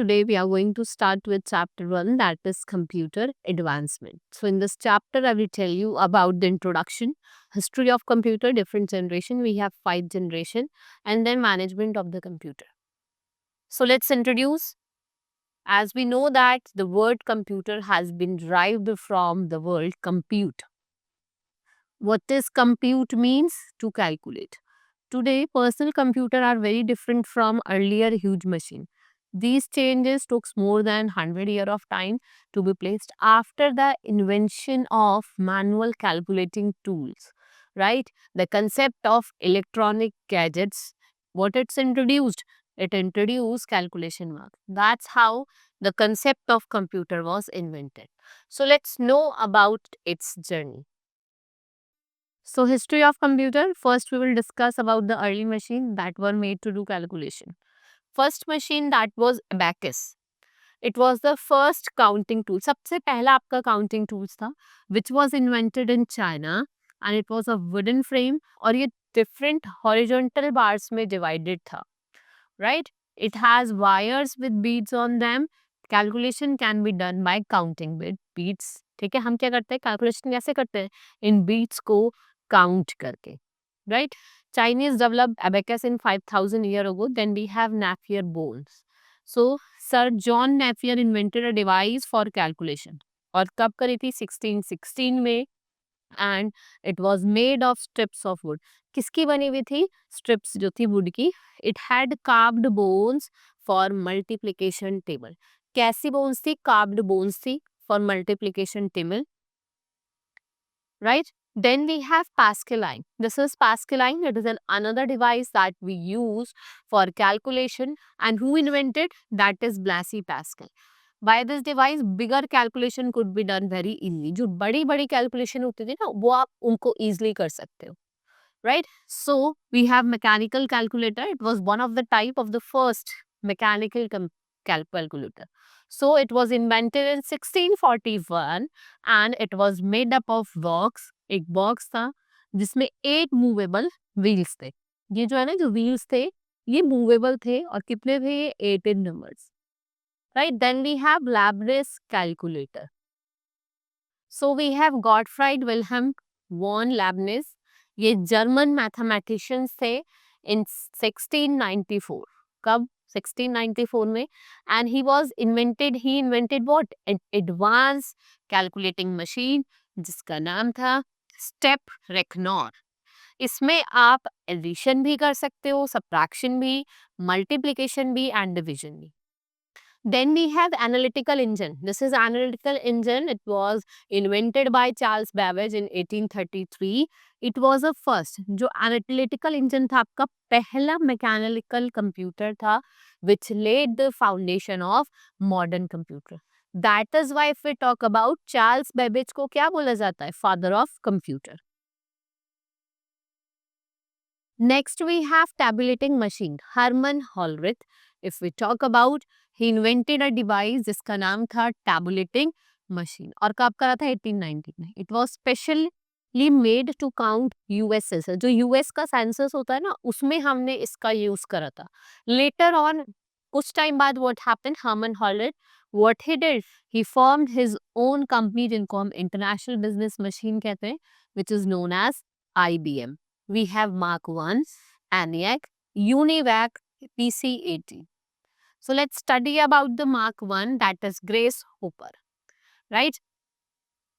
today we are going to start with chapter 1, that is computer advancement. So in this chapter I will tell you about the introduction, history of computer, different generation. We have 5 generation and then management of the computer. So let's introduce. As we know that the word computer has been derived from the word compute. What does compute means? To calculate. Today, personal computers are very different from earlier huge machine. These changes took more than 100 years of time to be placed after the invention of manual calculating tools, right? The concept of electronic gadgets, what it's introduced? It introduced calculation work. That's how the concept of computer was invented. So let's know about its journey. So history of computer, first we will discuss about the early machine that were made to do calculation. First machine that was abacus. It was the first counting tool. सबसे पहला आपका counting tools था which was invented in China and it was a wooden frame और ये different horizontal bars में divided था. Right? It has wires with beads on them. Calculation can be done by counting with beads. ठीक है, हम क्या करते हैं कैलकुलेशन कैसे करते हैं इन बीट्स को काउंट करके, right? Chinese developed abacus in 5000 years ago. Then we have Napier bones. So Sir John Napier invented a device for calculation. और कब करी थी 1616 में and it was made of strips of wood. किसकी बनी हुई थी? Strips जो थी wood की. It had carved bones for multiplication table. कैसी bones थी? Carved bones थी for multiplication table. Right? Then we have Pascaline. This is Pascaline. It is another device that we use for calculation. And who invented? That is Blaise Pascal. By this device, bigger calculation could be done very easily. जो बड़ी बड़ी calculation होती थी ना, वो आप उनको easily कर सकते हो. Right? So we have mechanical calculator. It was one of the type of the first mechanical calculator. So it was invented in 1641 and it was made up of box. एक बॉक्स था जिसमें 8 movable wheels थे. ये जो है ना जो wheels थे ये मूवेबल थे और कितने थे ये 8 इन numbers. Right? Then we have Leibniz calculator. So we have Gottfried Wilhelm von Leibniz. ये जर्मन मैथमेटिशियंस थे इन 1694. कब? 1694 में. And he invented what? An advanced calculating machine जिसका नाम था स्टेप रेकनर. इसमें आप एडिशन भी कर सकते हो, सब्ट्रैक्शन भी, मल्टीप्लिकेशन भी एंड डिवीजन भी. Then we have analytical engine. This is analytical engine. It was invented by Charles Babbage in 1833. It was a first. जो analytical engine था आपका पहला mechanical computer था which laid the foundation of modern computer. That is why if we talk about Charles Babbage को क्या बोला जाता है? Father of computer. Next we have tabulating machine. Hermann Hollerith. If we talk about, he invented a device जिसका नाम था tabulating machine. और कब करा था 1890 में. It was specially made to count US census. जो US का census होता है ना उसमें हमने इसका use करा था. Later on कुछ time बाद what happened? Hermann Hollerith, what he did? He formed his own company जिनको हम international business machine कहते हैं, which is known as IBM. We have Mark 1, ENIAC, UNIVAC, PC-80. So let's study about the Mark 1, that is Grace Hopper, right?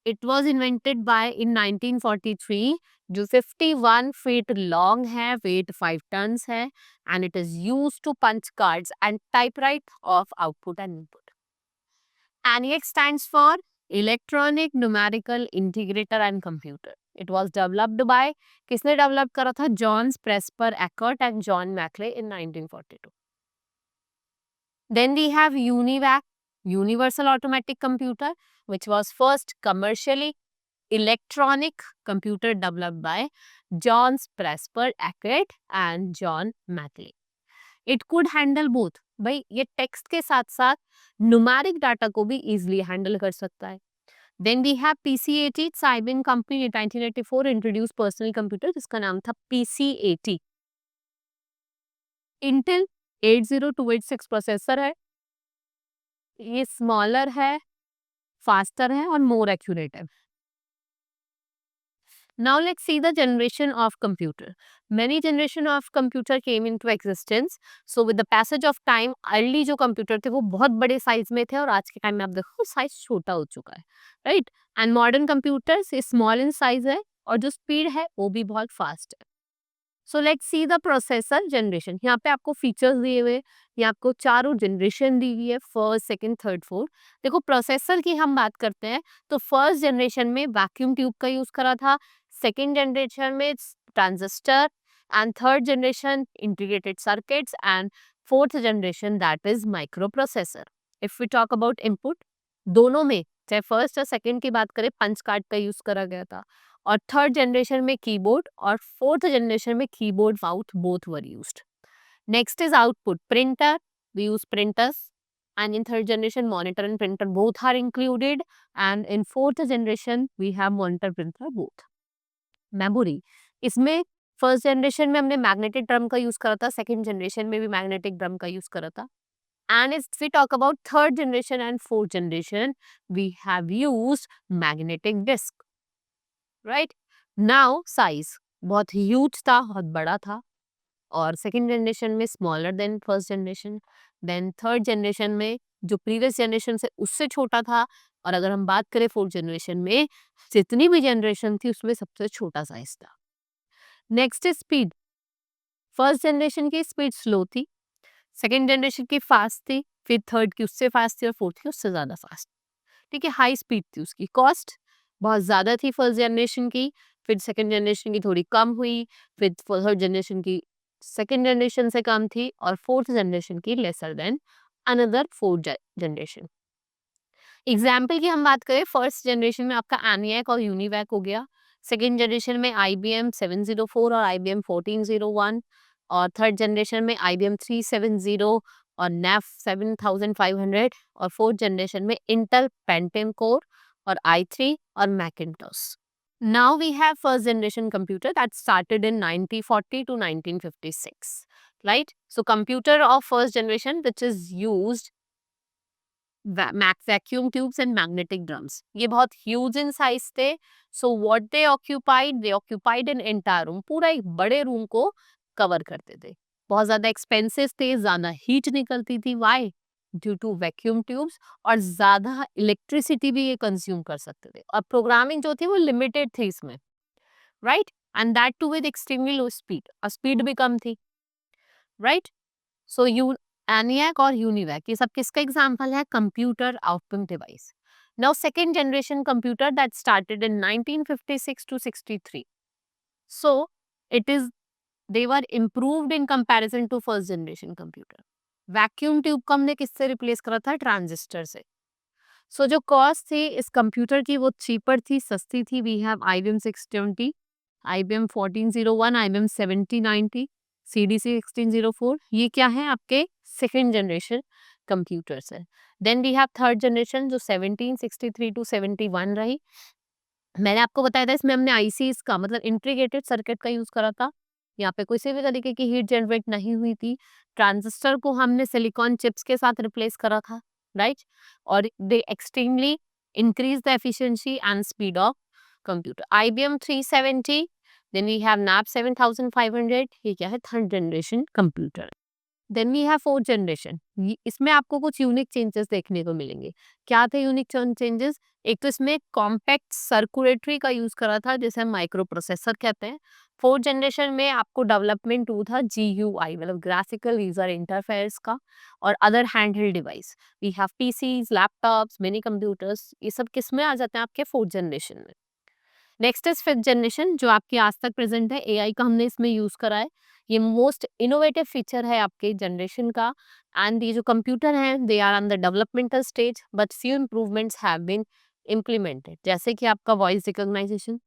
It was invented by in 1943, जो 51 feet long है, weight 5 tons है, and it is used to punch cards and typewrite of output and input. ENIAC stands for Electronic Numerical Integrator and Computer. It was developed by, किसने develop करा था? John Presper Eckert and John Maclay in 1942. Then we have UNIVAC, Universal Automatic Computer, which was first commercially electronic computer developed by John Presper Eckert and John Maclay. It could handle both. भाई ये text के साथ साथ numeric data को भी easily handle कर सकता है. Then we have PC-80. IBM company in 1984 introduced personal computer जिसका नाम था PC-80. Intel 80286 प्रोसेसर है. ये स्मॉलर है, फास्टर है और मोर एक्यूरेट है. Now let's see the generation of computer. Many generation of computer came into existence. So with the passage of time, early जो computer थे वो बहुत बड़े size में थे और आज के time में आप देखो size छोटा हो चुका है, right? And modern computers small in size है और जो speed है वो भी बहुत fast है. So let's see the processor generation. यहाँ पे आपको फीचर्स दिए हुए, ये आपको चारों जनरेशन दी हुई है, फर्स्ट सेकंड थर्ड फोर्थ. देखो प्रोसेसर की हम बात करते हैं तो फर्स्ट जनरेशन में वैक्यूम ट्यूब का यूज करा था, सेकंड जनरेशन में transistor, and third generation integrated circuits, and fourth generation that is microprocessor. If we talk about input, दोनों में चाहे फर्स्ट और सेकंड की बात करें पंच कार्ड का यूज करा गया था, और थर्ड जनरेशन में कीबोर्ड और फोर्थ जनरेशन में keyboard mouse both were used. Next is output printer, we use printers, and in third generation monitor and printer both are included, and in fourth generation we have monitor printer both. Memory, इसमें first generation में हमने magnetic drum का use करा था, second generation में भी magnetic drum का use करा था. And if we talk about third generation and fourth generation, we have used magnetic disk. Right. Now size बहुत ह्यूज था, बहुत बड़ा था, और सेकेंड जनरेशन में smaller than first generation, then third generation में जो प्रीवियस जनरेशन से उससे छोटा था, और अगर हम बात करें फोर्थ जनरेशन में जितनी भी जनरेशन थी उसमें सबसे छोटा साइज था. Next is speed. First generation की स्पीड स्लो थी, सेकेंड जनरेशन की फास्ट थी, फिर थर्ड की उससे फास्ट थी और फोर्थ की उससे ज्यादा फास्ट. ठीक है, हाई स्पीड थी उसकी. कॉस्ट बहुत ज़्यादा थी फर्स्ट जनरेशन की, फिर सेकंड जनरेशन की थोड़ी कम हुई, फिर थर्ड जनरेशन की सेकंड जनरेशन से कम थी, और फोर्थ जनरेशन की lesser than another fourth generation. Example की हम बात करें, फर्स्ट जनरेशन में आपका एनियाक और यूनिवैक हो गया, सेकेंड जनरेशन में IBM 704 और IBM 1401, और थर्ड जनरेशन में IBM 370 और NAF 7500, और फोर्थ जनरेशन में इंटेल पेंटियम कोर और i3 और Macintosh. Now we have first generation computer that started in 1940 to 1956, right? So computer of first generation which is used vacuum tubes and magnetic drums. ये बहुत huge in size थे. So what they occupied an entire room. पूरा एक बड़े room को cover करते थे. बहुत ज़्यादा एक्सपेंसिव थे, ज़्यादा हीट निकलती थी. Why? Due to vacuum tubes, और ज़्यादा इलेक्ट्रिसिटी भी ये कंज्यूम कर सकते थे, और प्रोग्रामिंग जो थी वो लिमिटेड थी इसमें, right. And that too with extremely low speed, और स्पीड भी कम थी, राइट. सो यू एनियाक और यूनिवैक ये सब किसका एग्जाम्पल है? Computer output device. Now second generation computer that started in 1956 to 63. So it is they were improved in comparison to first generation computer. Vacuum tube को हमने किससे replace करा था? ट्रांजिस्टर से. सो जो कॉस्ट थी इस कंप्यूटर की वो चीपर थी, सस्ती थी. We have IBM 620, IBM 1401, IBM 7090, CDC 1604. ये क्या है? आपके सेकेंड जनरेशन कंप्यूटर्स है. Then we have third generation जो 1763 to 71 रही. मैंने आपको बताया था इसमें हमने ICs का मतलब इंटीग्रेटेड सर्किट का यूज करा था. यहाँ पे किसी भी तरीके की हीट जनरेट नहीं हुई थी. ट्रांजिस्टर को हमने सिलिकॉन चिप्स के साथ रिप्लेस करा था, राइट. और they extremely increase the efficiency and speed of computer. IBM 370, then we have NAP 7500. ये क्या है? Third generation computer. Then we have fourth generation. इसमें आपको कुछ यूनिक चेंजेस देखने को मिलेंगे. क्या थे यूनिक चेंजेस? एक तो इसमें कॉम्पैक्ट सर्कुलेटरी का यूज करा था जिसे हम माइक्रो प्रोसेसर कहते हैं. फोर्थ जनरेशन में आपको डेवलपमेंट टू था GUI मतलब ग्राफिकल यूजर इंटरफेस का, और other handheld device. We have PCs, laptops, mini computers. ये सब किस में आ जाते हैं? आपके फोर्थ जनरेशन में. नेक्स्ट इज फिफ्थ जनरेशन जो आपकी आज तक प्रेजेंट है. AI का हमने इसमें यूज करा है. ये मोस्ट इनोवेटिव फीचर है आपके जनरेशन का. एंड ये जो कंप्यूटर हैं they are on the developmental stage but few improvements have been implemented. जैसे कि आपका voice recognization,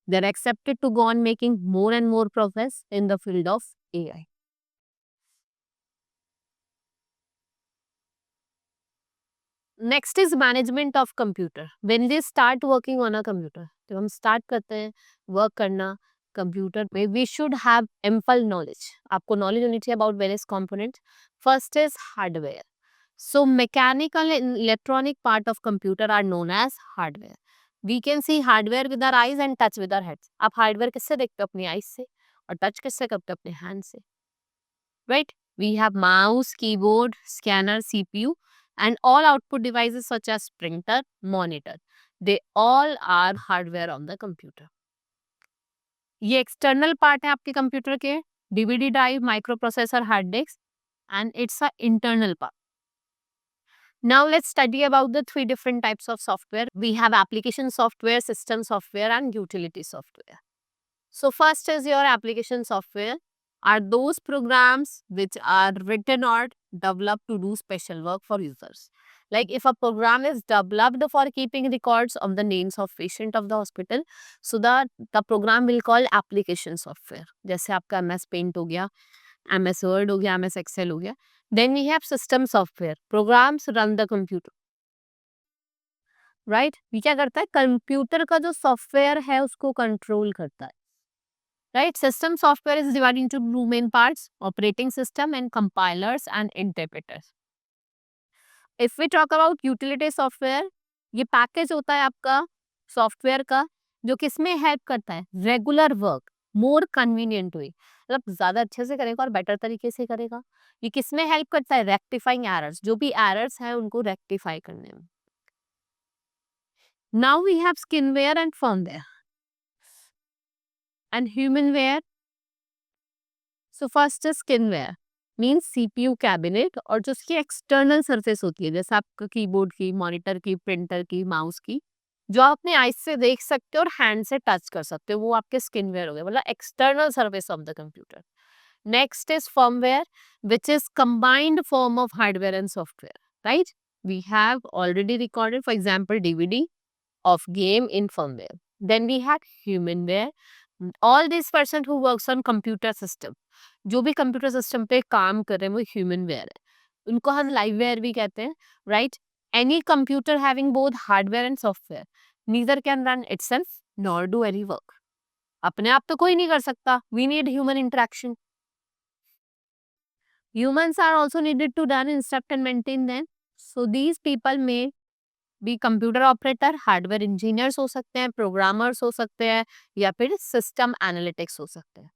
they are accepted to go on making more and more progress in the field of AI. Next is management of computer. When we start working on a computer, जब हम start करते हैं work करना computer में, we should have ample knowledge. आपको knowledge होनी चाहिए about various components. First is hardware. So mechanical and electronic part of computer are known as hardware. We can see hardware with our eyes and touch with our heads. आप hardware किससे देखते हो? अपनी eyes से, और touch किससे करते हो? अपने hand से, right? We have mouse, keyboard, scanner, CPU, and all output devices such as printer, monitor. They all are hardware on the computer. ये एक्सटर्नल पार्ट है आपके कंप्यूटर के, DVD drive, micro processor, hard disk, and it's a internal part. Now let's study about the three different types of software. We have application software, system software, and utility software. So first is your application software. Are those programs which are written or developed to do special work for users. Like if a program is developed for keeping records of the names of patient of the hospital, so the program will call application software. जैसे आपका MS Paint हो गया, MS Word हो गया, MS Excel हो गया. Then we have system software. Programs run the computer. Right ये क्या करता है, कंप्यूटर का जो सॉफ्टवेयर है उसको कंट्रोल करता है. Right, system software is divided into two main parts, operating system and compilers and interpreters. If we talk about utility software, ये पैकेज होता है आपका सॉफ्टवेयर का जो किसमें हेल्प करता है, regular work more convenient way, मतलब ज्यादा अच्छे से करेगा और बेटर तरीके से करेगा. ये किसमें हेल्प करता है, रेक्टिफाइंग एरर्स, जो भी एरर्स है उनको रेक्टिफाई करने में. Now we have skinware and firmware and humanware. So first is skinware, means CPU cabinet और जो उसकी एक्सटर्नल सरफेस होती है, जैसे आपका कीबोर्ड की, मॉनिटर की, प्रिंटर की, माउस की, जो आप अपने आईज से देख सकते हो और हैंड से टच कर सकते हो, वो आपके स्किनवेयर हो गए, मतलब external surface of the computer. Next is firmware, which is combined form of hardware and software. Right, we have already recorded for example DVD of game in firmware. Then we had humanware. All these person who works on computer system, जो भी computer system पे काम कर रहे हैं वो ह्यूमनवेयर है. उनको हम लाइववेयर भी कहते हैं. Right, any computer having both hardware and software neither can run itself nor do any work. अपने आप तो कोई नहीं कर सकता. We need human interaction. Humans are also needed to run, instruct and maintain them. So these people may भी computer operator, hardware engineers हो सकते हैं, प्रोग्रामर्स हो सकते हैं, या फिर सिस्टम एनालिटिक्स हो सकते हैं.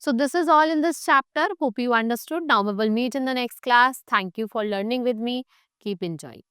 So this is all in this chapter. Hope you understood. Now we will meet in the next class. Thank you for learning with me. Keep enjoying.